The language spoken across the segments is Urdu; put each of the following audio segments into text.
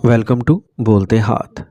ویلکم ٹو بولتے ہاتھ۔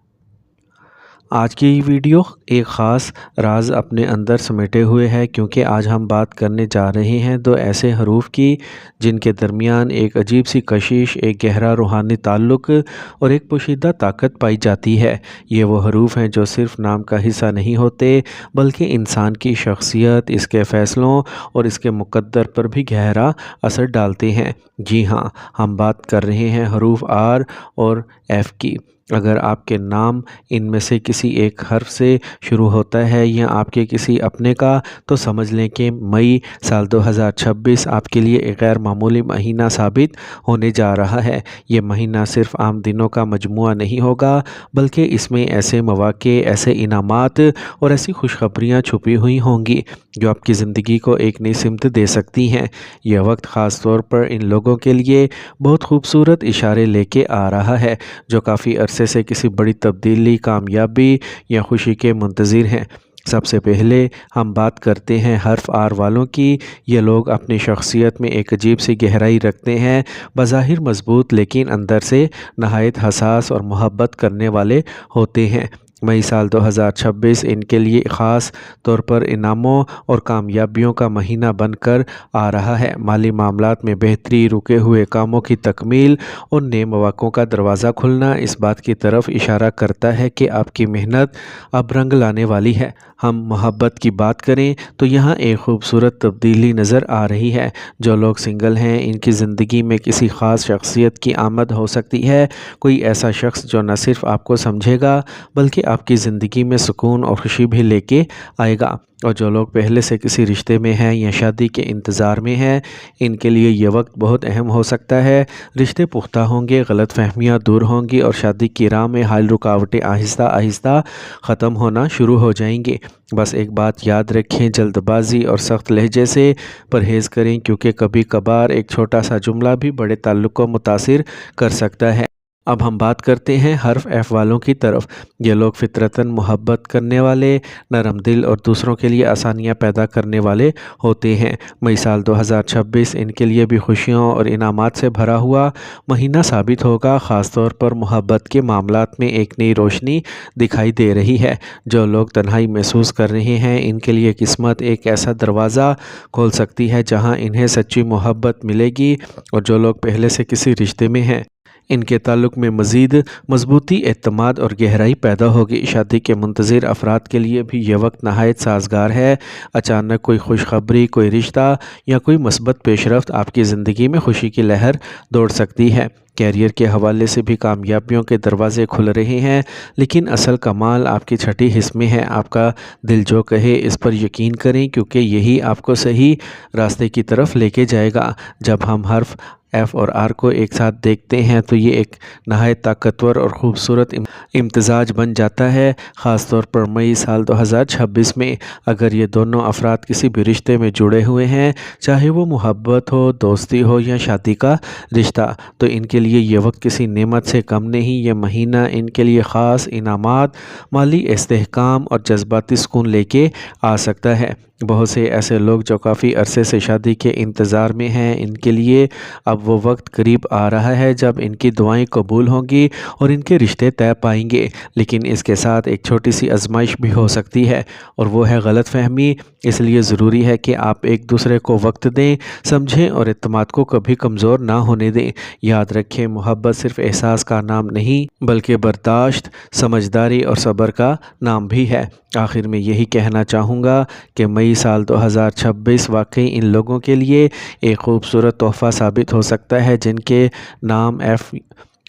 آج کی ویڈیو ایک خاص راز اپنے اندر سمیٹے ہوئے ہے، کیونکہ آج ہم بات کرنے جا رہے ہیں دو ایسے حروف کی جن کے درمیان ایک عجیب سی کشش، ایک گہرا روحانی تعلق اور ایک پوشیدہ طاقت پائی جاتی ہے۔ یہ وہ حروف ہیں جو صرف نام کا حصہ نہیں ہوتے، بلکہ انسان کی شخصیت، اس کے فیصلوں اور اس کے مقدر پر بھی گہرا اثر ڈالتے ہیں۔ جی ہاں، ہم بات کر رہے ہیں حروف آر اور ایف کی۔ اگر آپ کے نام ان میں سے کسی ایک حرف سے شروع ہوتا ہے یا آپ کے کسی اپنے کا، تو سمجھ لیں کہ مئی سال 2026 آپ کے لیے ایک غیر معمولی مہینہ ثابت ہونے جا رہا ہے۔ یہ مہینہ صرف عام دنوں کا مجموعہ نہیں ہوگا، بلکہ اس میں ایسے مواقع، ایسے انعامات اور ایسی خوشخبریاں چھپی ہوئی ہوں گی جو آپ کی زندگی کو ایک نئی سمت دے سکتی ہیں۔ یہ وقت خاص طور پر ان لوگوں کے لیے بہت خوبصورت اشارے لے کے آ رہا ہے جو کافی عرصے سے کسی بڑی تبدیلی، کامیابی یا خوشی کے منتظر ہیں۔ سب سے پہلے ہم بات کرتے ہیں حرف آر والوں کی۔ یہ لوگ اپنی شخصیت میں ایک عجیب سی گہرائی رکھتے ہیں، بظاہر مضبوط لیکن اندر سے نہایت حساس اور محبت کرنے والے ہوتے ہیں۔ مئی سال 2026 ان کے لیے خاص طور پر انعاموں اور کامیابیوں کا مہینہ بن کر آ رہا ہے۔ مالی معاملات میں بہتری، رکے ہوئے کاموں کی تکمیل اور نئے مواقعوں کا دروازہ کھلنا اس بات کی طرف اشارہ کرتا ہے کہ آپ کی محنت اب رنگ لانے والی ہے۔ ہم محبت کی بات کریں تو یہاں ایک خوبصورت تبدیلی نظر آ رہی ہے۔ جو لوگ سنگل ہیں، ان کی زندگی میں کسی خاص شخصیت کی آمد ہو سکتی ہے۔ کوئی ایسا شخص جو نہ صرف آپ کو سمجھے گا بلکہ آپ کی زندگی میں سکون اور خوشی بھی لے کے آئے گا۔ اور جو لوگ پہلے سے کسی رشتے میں ہیں یا شادی کے انتظار میں ہیں، ان کے لیے یہ وقت بہت اہم ہو سکتا ہے۔ رشتے پختہ ہوں گے، غلط فہمیاں دور ہوں گی اور شادی کی راہ میں حائل رکاوٹیں آہستہ آہستہ ختم ہونا شروع ہو جائیں گی۔ بس ایک بات یاد رکھیں، جلد بازی اور سخت لہجے سے پرہیز کریں، کیونکہ کبھی کبھار ایک چھوٹا سا جملہ بھی بڑے تعلق کو متاثر کر سکتا ہے۔ اب ہم بات کرتے ہیں حرف ایف والوں کی طرف۔ یہ لوگ فطرتاً محبت کرنے والے، نرم دل اور دوسروں کے لیے آسانیاں پیدا کرنے والے ہوتے ہیں۔ مئی سال 2026 ان کے لیے بھی خوشیوں اور انعامات سے بھرا ہوا مہینہ ثابت ہوگا۔ خاص طور پر محبت کے معاملات میں ایک نئی روشنی دکھائی دے رہی ہے۔ جو لوگ تنہائی محسوس کر رہے ہیں، ان کے لیے قسمت ایک ایسا دروازہ کھول سکتی ہے جہاں انہیں سچی محبت ملے گی۔ اور جو لوگ پہلے سے کسی رشتے میں ہیں، ان کے تعلق میں مزید مضبوطی، اعتماد اور گہرائی پیدا ہوگی۔ شادی کے منتظر افراد کے لیے بھی یہ وقت نہایت سازگار ہے۔ اچانک کوئی خوشخبری، کوئی رشتہ یا کوئی مثبت پیش رفت آپ کی زندگی میں خوشی کی لہر دوڑ سکتی ہے۔ کیریئر کے حوالے سے بھی کامیابیوں کے دروازے کھل رہے ہیں، لیکن اصل کمال آپ کی چھٹی حص میں ہے۔ آپ کا دل جو کہے اس پر یقین کریں، کیونکہ یہی آپ کو صحیح راستے کی طرف لے کے جائے گا۔ جب ہم حرف ایف اور آر کو ایک ساتھ دیکھتے ہیں تو یہ ایک نہایت طاقتور اور خوبصورت امتزاج بن جاتا ہے، خاص طور پر مئی سال 2026 میں۔ اگر یہ دونوں افراد کسی بھی رشتے میں جڑے ہوئے ہیں، چاہے وہ محبت ہو، دوستی ہو یا شادی کا رشتہ، تو ان کے لیے یہ وقت کسی نعمت سے کم نہیں۔ یہ مہینہ ان کے لیے خاص انعامات، مالی استحکام اور جذباتی سکون لے کے آ سکتا ہے۔ بہت سے ایسے لوگ جو کافی عرصے سے شادی کے انتظار میں ہیں، ان کے لیے اب وہ وقت قریب آ رہا ہے جب ان کی دعائیں قبول ہوں گی اور ان کے رشتے طے پائیں گے۔ لیکن اس کے ساتھ ایک چھوٹی سی آزمائش بھی ہو سکتی ہے، اور وہ ہے غلط فہمی۔ اس لیے ضروری ہے کہ آپ ایک دوسرے کو وقت دیں، سمجھیں اور اعتماد کو کبھی کمزور نہ ہونے دیں۔ یاد رکھیں، محبت صرف احساس کا نام نہیں، بلکہ برداشت، سمجھداری اور صبر کا نام بھی ہے۔ آخر میں یہی کہنا چاہوں گا کہ مئی سال 2026 واقعی ان لوگوں کے لیے ایک خوبصورت تحفہ ثابت ہو سکتا ہے جن کے نام ایف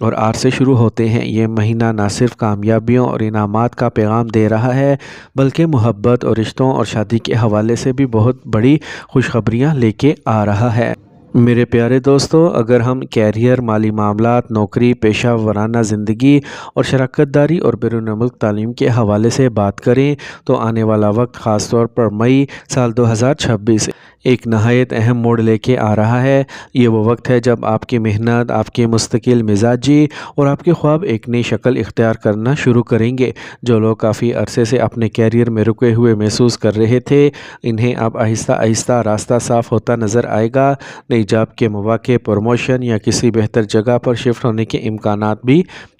اور آر سے شروع ہوتے ہیں۔ یہ مہینہ نہ صرف کامیابیوں اور انعامات کا پیغام دے رہا ہے، بلکہ محبت اور رشتوں اور شادی کے حوالے سے بھی بہت بڑی خوشخبریاں لے کے آ رہا ہے۔ میرے پیارے دوستو، اگر ہم کیریئر، مالی معاملات، نوکری، پیشہ ورانہ زندگی اور شراکت داری اور بیرون ملک تعلیم کے حوالے سے بات کریں تو آنے والا وقت، خاص طور پر مئی سال 2026 ایک نہایت اہم موڑ لے کے آ رہا ہے۔ یہ وہ وقت ہے جب آپ کی محنت، آپ کی مستقل مزاجی اور آپ کے خواب ایک نئی شکل اختیار کرنا شروع کریں گے۔ جو لوگ کافی عرصے سے اپنے کیریئر میں رکے ہوئے محسوس کر رہے تھے، انہیں اب آہستہ آہستہ راستہ صاف ہوتا نظر آئے گا۔ نئی جاب کے مواقع، پروموشن یا کسی بہتر جگہ پر شفٹ ہونے کے امکانات بھی